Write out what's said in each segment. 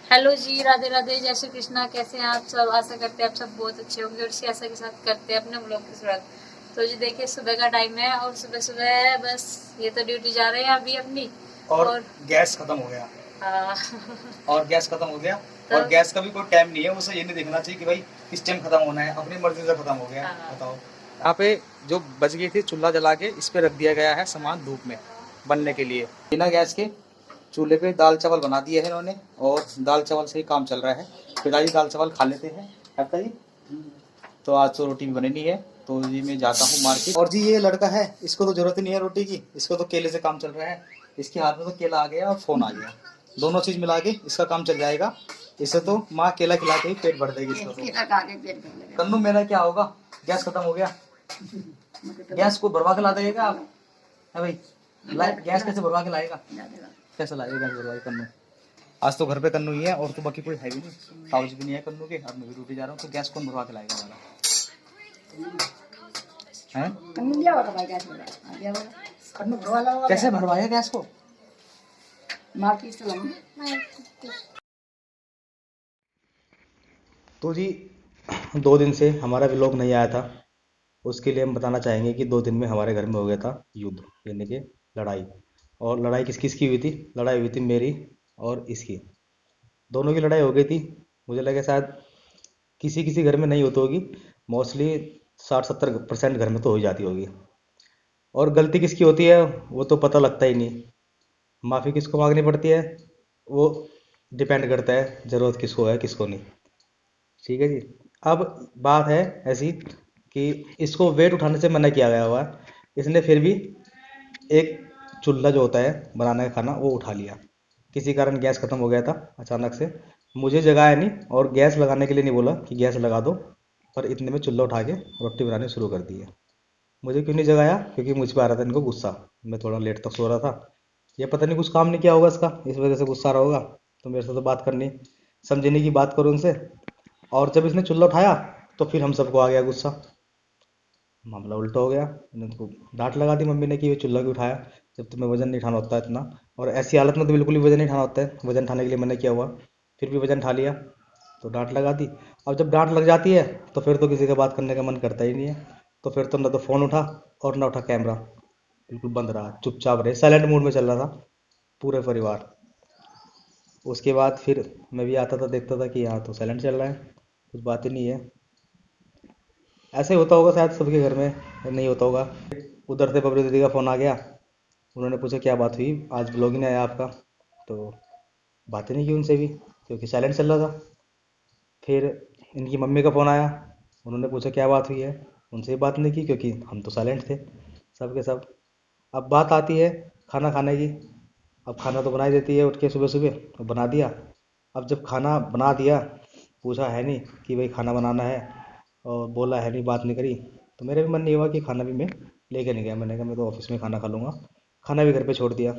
Hello जी, राधे राधे, जय श्री कृष्णा। कैसे हैं आप सब? आशा करते हैं आप सब बहुत अच्छे होंगे और इसी आशा के साथ करते हैं अपने ब्लॉग की शुरुआत। तो जी देखिए, सुबह का टाइम है और सुबह सुबह बस ये तो ड्यूटी जा रहे हैं अभी अपनी। और गैस खत्म हो गया। हाँ। और गैस खत्म हो गया। तो और गैस का भी कोई टाइम नहीं है, उसे ये नहीं देखना चाहिए कि भाई किस टाइम खत्म होना है, अपनी मर्जी से खत्म हो गया। हाँ। बताओ। यहाँ पे जो बच गई थी चूल्हा जला के इस पे रख दिया गया है सामान धूप में बनने के लिए। बिना गैस के चूल्हे पे दाल चावल बना दिए हैं इन्होंने और दाल चावल से ही काम चल रहा है। पिताजी दाल चावल खा लेते हैं है जी। तो आज तो रोटी भी बनी नहीं है, तो जी मैं जाता हूँ मार्केट। और जी ये लड़का है, इसको तो जरूरत ही नहीं है रोटी की, इसको तो केले से काम चल रहा है। इसके हाथ में तो केला आ गया और फोन आ गया, दोनों चीज मिला के इसका काम चल जाएगा। इसे तो माँ केला खिला के ही पेट भर देगी इसका तो। कन्नू मेरा क्या होगा, गैस खत्म हो गया। गैस को भरवा के ला देगा आप? है भाई, गैस कैसे भरवा के लाएगा? कैसे लाएगा गैस भरवा के कन्नू? आज तो घर पे कन्नू ही है और तो बाकी कोई है भी नहीं, ताऊजी भी नहीं है कन्नू के, और मैं भी ड्यूटी जा रहा हूँ, तो गैस कौन भरवा के लाएगा हमारा? हैं? कैसे भरवाया गैस को? तो जी 2 दिन से हमारा व्लॉग नहीं आया था, उसके लिए हम बताना चाहेंगे कि 2 दिन में हमारे घर में हो गया था युद्ध, यानी कि लड़ाई। और लड़ाई किस किस की हुई थी? लड़ाई हुई थी मेरी और इसकी, दोनों की लड़ाई हो गई थी। मुझे लगा शायद किसी किसी घर में नहीं होती होगी, मोस्टली 60-70% घर में तो हो ही जाती होगी। और गलती किसकी होती है वो तो पता लगता ही नहीं, माफ़ी किसको मांगनी पड़ती है वो डिपेंड करता है ज़रूरत किसको है किसको नहीं। ठीक है जी। अब बात है ऐसी कि इसको वेट उठाने से मना किया गया हुआ है, इसने फिर भी एक चूल्हा जो होता है बनाने का खाना वो उठा लिया। किसी कारण गैस खत्म हो गया था अचानक से, मुझे जगाया नहीं और गैस लगाने के लिए नहीं बोला कि गैस लगा दो, पर इतने में चूल्हा उठा के रोटी बनानी शुरू कर दी है। मुझे क्यों नहीं जगाया? क्योंकि मुझ पर आ रहा था इनको गुस्सा, मैं थोड़ा लेट तक सो रहा था। ये पता नहीं कुछ काम नहीं किया होगा इसका, इस वजह से गुस्सा आ रहा होगा। तो मेरे से तो बात करनी, समझने की बात करो उनसे। और जब इसने चुल्ला उठाया तो फिर हम सबको आ गया गुस्सा, मामला उल्टा हो गया। मैंने उनको डांट लगा दी मम्मी ने कि ये चुल्ला क्यों उठाया, जब तुम्हें वजन नहीं उठाना होता है इतना। और ऐसी हालत में तो बिल्कुल भी वजन नहीं उठाना होता है, वजन उठाने के लिए मैंने किया हुआ, फिर भी वजन उठा लिया, तो डांट लगा दी। अब जब डांट लग जाती है तो फिर तो किसी का बात करने का मन करता ही नहीं है। तो फिर तो ना तो फ़ोन उठा और ना उठा कैमरा, बिल्कुल बंद रहा, चुपचाप रहे, साइलेंट मोड में चल रहा था पूरे परिवार। उसके बाद फिर मैं भी आता था, देखता था कि यहाँ तो साइलेंट चल रहा है, कुछ बात ही नहीं है। ऐसे होता होगा शायद सबके घर में, नहीं होता होगा। उधर से बबरी दीदी का फ़ोन आ गया, उन्होंने पूछा क्या बात हुई, आज ब्लॉग ही नहीं आया आपका। तो बात ही नहीं की उनसे भी, क्योंकि साइलेंट चल रहा था। फिर इनकी मम्मी का फ़ोन आया, उन्होंने पूछा क्या बात हुई है, उनसे भी बात नहीं की क्योंकि हम तो साइलेंट थे सब के सब। अब बात आती है खाना खाने की। अब खाना तो बना ही देती है उठ के सुबह सुबह, तो बना दिया। अब जब खाना बना दिया, पूछा है नहीं कि भाई खाना बनाना है, और बोला है नहीं, बात नहीं करी, तो मेरा भी मन नहीं हुआ कि खाना भी मैं लेके नहीं गया। मैंने कहा मैं तो ऑफिस में खाना खा लूँगा, खाना भी घर पे छोड़ दिया।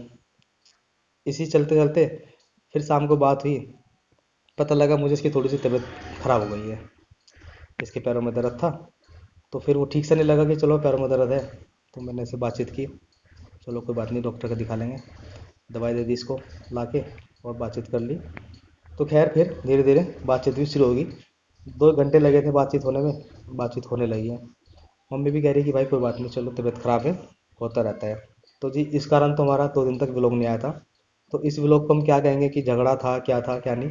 इसी चलते चलते फिर शाम को बात हुई, पता लगा मुझे इसकी थोड़ी सी तबीयत ख़राब हो गई है, इसके पैरों में दर्द था। तो फिर वो ठीक से नहीं लगा कि चलो पैरों में दर्द है, तो मैंने इससे बातचीत की, चलो कोई बात नहीं डॉक्टर को दिखा लेंगे, दवाई दे दी इसको ला के और बातचीत कर ली। तो खैर फिर धीरे धीरे बातचीत भी शुरू होगी। 2 घंटे लगे थे बातचीत होने में, बातचीत होने लगी है। मम्मी भी कह रही कि भाई कोई बात नहीं, चलो तबीयत ख़राब है, होता रहता है। तो जी इस कारण तो हमारा 2 दिन तक व्लॉग नहीं आया था। तो इस व्लॉग को हम क्या कहेंगे कि झगड़ा था क्या नहीं,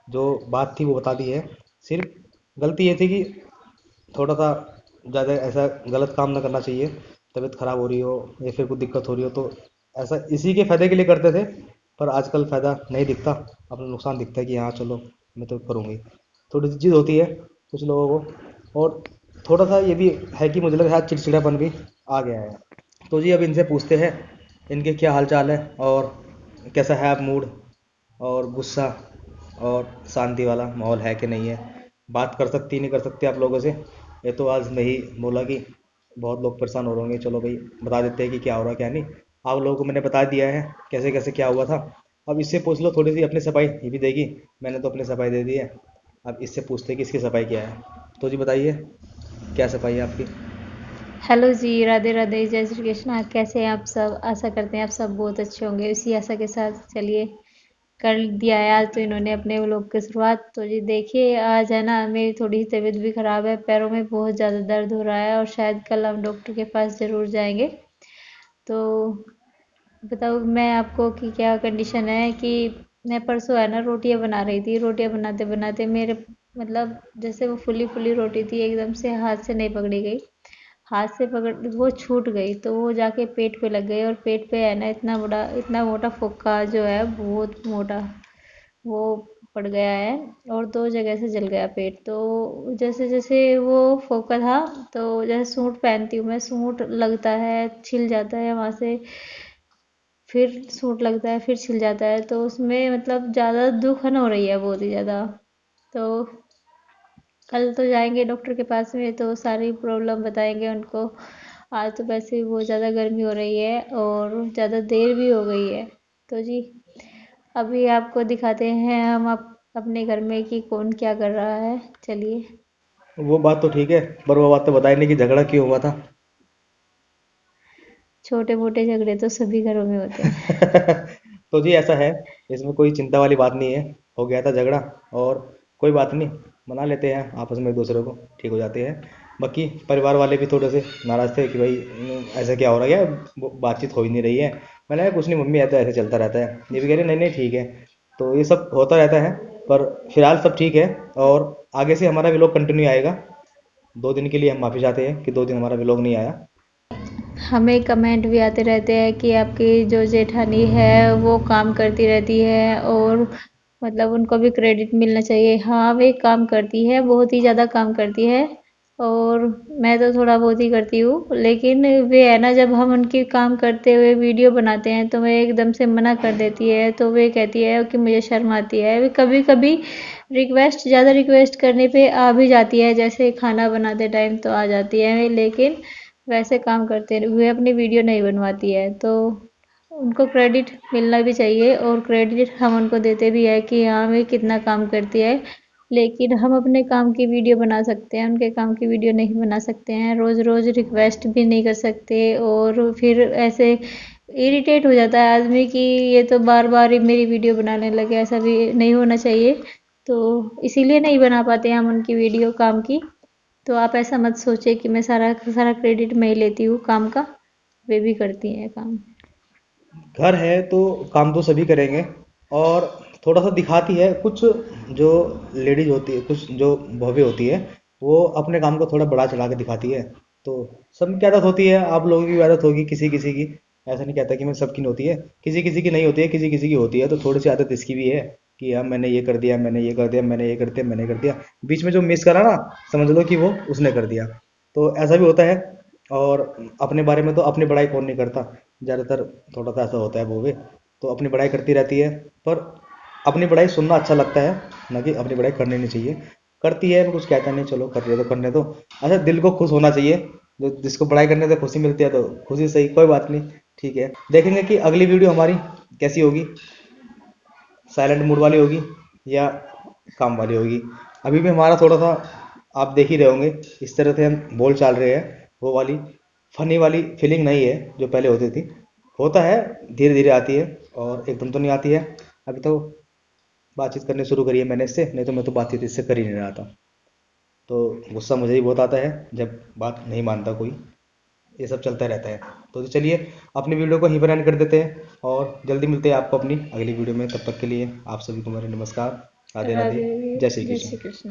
जो बात थी वो बता दी है। सिर्फ गलती ये थी कि थोड़ा सा ज़्यादा ऐसा गलत काम ना करना चाहिए, तबीयत ख़राब हो रही हो या फिर कुछ दिक्कत हो रही हो तो ऐसा इसी के फ़ायदे के लिए करते थे। पर आजकल फ़ायदा नहीं दिखता, अपना नुकसान दिखता है कि हाँ चलो मैं तो करूँगी। थोड़ी सी चीज़ होती है कुछ लोगों को। और थोड़ा सा ये भी है कि मुझे लगा शायद चिड़चिड़ापन भी आ गया है। तो जी अब इनसे पूछते हैं इनके क्या हाल चाल है और कैसा है आप मूड, और गुस्सा और शांति वाला माहौल है कि नहीं है। बात कर सकती नहीं कर सकते आप लोगों से, ये तो आज मैं ही बोला कि बहुत लोग परेशान हो रहे होंगे, चलो भाई बता देते हैं कि क्या हो रहा क्या नहीं। आप लोगों को मैंने बता दिया है कैसे कैसे क्या हुआ था। अब इससे पूछ लो थोड़ी सी अपनी सफाई, ये भी देगी, मैंने तो अपनी सफाई दे दी है। अब इससे पूछते हैं कि इसकी सफाई क्या है। तो जी बताइए क्या सफाई है आपकी? हेलो जी, राधे राधे, जय श्री कृष्णा। कैसे हैं आप सब? आशा करते हैं आप सब बहुत अच्छे होंगे, इसी आशा के साथ चलिए कर दिया है आज तो इन्होंने अपने व्लॉग की शुरुआत। तो जी देखिए आज है ना मेरी थोड़ी सी तबीयत भी ख़राब है, पैरों में बहुत ज़्यादा दर्द हो रहा है और शायद कल हम डॉक्टर के पास ज़रूर जाएंगे। तो बताऊँ मैं आपको कि क्या कंडीशन है कि मैं परसों है ना रोटियां बना रही थी, रोटियां बनाते बनाते मेरे मतलब जैसे वो फुली फुली रोटी थी एकदम से हाथ से नहीं पकड़ी गई, हाथ से पकड़ वो छूट गई तो वो जाके पेट पे लग गई और पेट पे है ना इतना मोटा फोका जो है बहुत मोटा वो पड़ गया है और 2 जगह से जल गया पेट। तो जैसे जैसे वो फोका था तो जैसे सूट पहनती हूँ मैं, सूट लगता है छिल जाता है वहाँ से, फिर सूट लगता है फिर छिल जाता है, तो उसमें मतलब ज़्यादा दुखन हो रही है बहुत ही ज़्यादा। तो कल तो जाएंगे डॉक्टर के पास में तो सारी प्रॉब्लम बताएंगे उनको। आज तो वैसे भी बहुत ज़्यादा गर्मी हो रही है और ज़्यादा देर भी हो गई है। तो जी अभी आपको दिखाते हैं हम अपने घर में कि कौन क्या कर रहा है, चलिए। वो बात तो ठीक है, पर वो बात तो बताई नहीं कि झगड़ा क्यों हुआ था। छोटे मोटे झगड़े तो सभी घरों में होते हैं। तो जी ऐसा है, इसमें कोई चिंता वाली बात नहीं है। हो गया था झगड़ा और कोई बात नहीं, मना लेते हैं आपस में एक दूसरे को, ठीक हो जाते हैं। बाकी परिवार वाले भी थोड़े से नाराज थे कि भाई ऐसा क्या हो रहा है, बातचीत हो ही नहीं रही है। मैंने कहा कुछ नहीं मम्मी, है तो ऐसे चलता रहता है। ये भी कह रहे नहीं नहीं ठीक है। तो ये सब होता रहता है, पर फिलहाल सब ठीक है। और आगे से हमारा व्लॉग कंटिन्यू आएगा। 2 दिन के लिए हम माफ़ी चाहते हैं कि 2 दिन हमारा व्लॉग नहीं आया। हमें कमेंट भी आते रहते हैं कि आपकी जो जेठानी है वो काम करती रहती है और मतलब उनको भी क्रेडिट मिलना चाहिए। हाँ वे काम करती है, बहुत ही ज़्यादा काम करती है और मैं तो थोड़ा बहुत ही करती हूँ, लेकिन वे है ना जब हम उनके काम करते हुए वीडियो बनाते हैं तो वे एकदम से मना कर देती है। तो वे कहती है कि मुझे शर्म आती है। वे कभी कभी ज़्यादा रिक्वेस्ट करने पे आ भी जाती है, जैसे खाना बनाते टाइम तो आ जाती है, लेकिन वैसे काम करते हुए अपनी वीडियो नहीं बनवाती है। तो उनको क्रेडिट मिलना भी चाहिए और क्रेडिट हम उनको देते भी है कि हाँ वे कितना काम करती है, लेकिन हम अपने काम की वीडियो बना सकते हैं, उनके काम की वीडियो नहीं बना सकते हैं। रोज़ रोज़ रिक्वेस्ट भी नहीं कर सकते और फिर ऐसे इरिटेट हो जाता है आदमी कि ये तो बार बार ही मेरी वीडियो बनाने लगे, ऐसा भी नहीं होना चाहिए। तो इसीलिए नहीं बना पाते हम उनकी वीडियो काम की। तो आप ऐसा मत सोचिए कि मैं सारा सारा क्रेडिट मैं ही लेती हूँ काम का, वे भी करती हैं काम। घर है तो काम तो सभी करेंगे। और थोड़ा सा दिखाती है कुछ, जो लेडीज होती है, कुछ जो बहू होती है, वो अपने काम को थोड़ा बड़ा चढ़ा के दिखाती है। तो सब की आदत होती है, आप लोगों की भी आदत होगी, किसी किसी की। ऐसा नहीं कहता कि मैं सबकी नहीं होती है, किसी किसी की नहीं होती है, किसी किसी की होती है। तो थोड़ी सी आदत इसकी भी है कि यार मैंने ये कर दिया, मैंने ये कर दिया, मैंने ये कर दिया, मैंने कर दिया। बीच में जो मिस करा ना, समझ लो कि वो उसने कर दिया। तो ऐसा भी होता है। और अपने बारे में तो अपनी बड़ाई कौन नहीं करता, ज़्यादातर थोड़ा सा ऐसा होता है वो भी। तो अपनी बड़ाई करती रहती है, पर अपनी बड़ाई सुनना अच्छा लगता है, ना कि अपनी बड़ाई करनी नहीं चाहिए। करती है, मैं कुछ कहता नहीं, चलो कर रही है तो करने दो। अच्छा, दिल को खुश होना चाहिए। जो जिसको बड़ाई करने से खुशी मिलती है तो खुशी सही, कोई बात नहीं। ठीक है, देखेंगे कि अगली वीडियो हमारी कैसी होगी, साइलेंट मूड वाली होगी या काम वाली होगी। अभी भी हमारा थोड़ा सा आप देख ही रहे होंगे, इस तरह से हम बोल चाल रहे हैं। वो वाली फनी वाली फीलिंग नहीं है जो पहले होती थी। होता है, धीरे धीरे आती है और एकदम तो नहीं आती है। अभी तो बातचीत करनी शुरू करी है मैंने इससे, नहीं तो मैं तो बातचीत इससे कर ही नहीं रहा था। तो गुस्सा मुझे ही बहुत आता है जब बात नहीं मानता कोई। ये सब चलता रहता है। तो चलिए, अपनी वीडियो को यहीं पर एंड कर देते हैं और जल्दी मिलते हैं आपको अपनी अगली वीडियो में। तब तक के लिए आप सभी को मेरा नमस्कार, राधे राधे, राधे, जय श्री जय कृष्ण। श्री कृष्ण।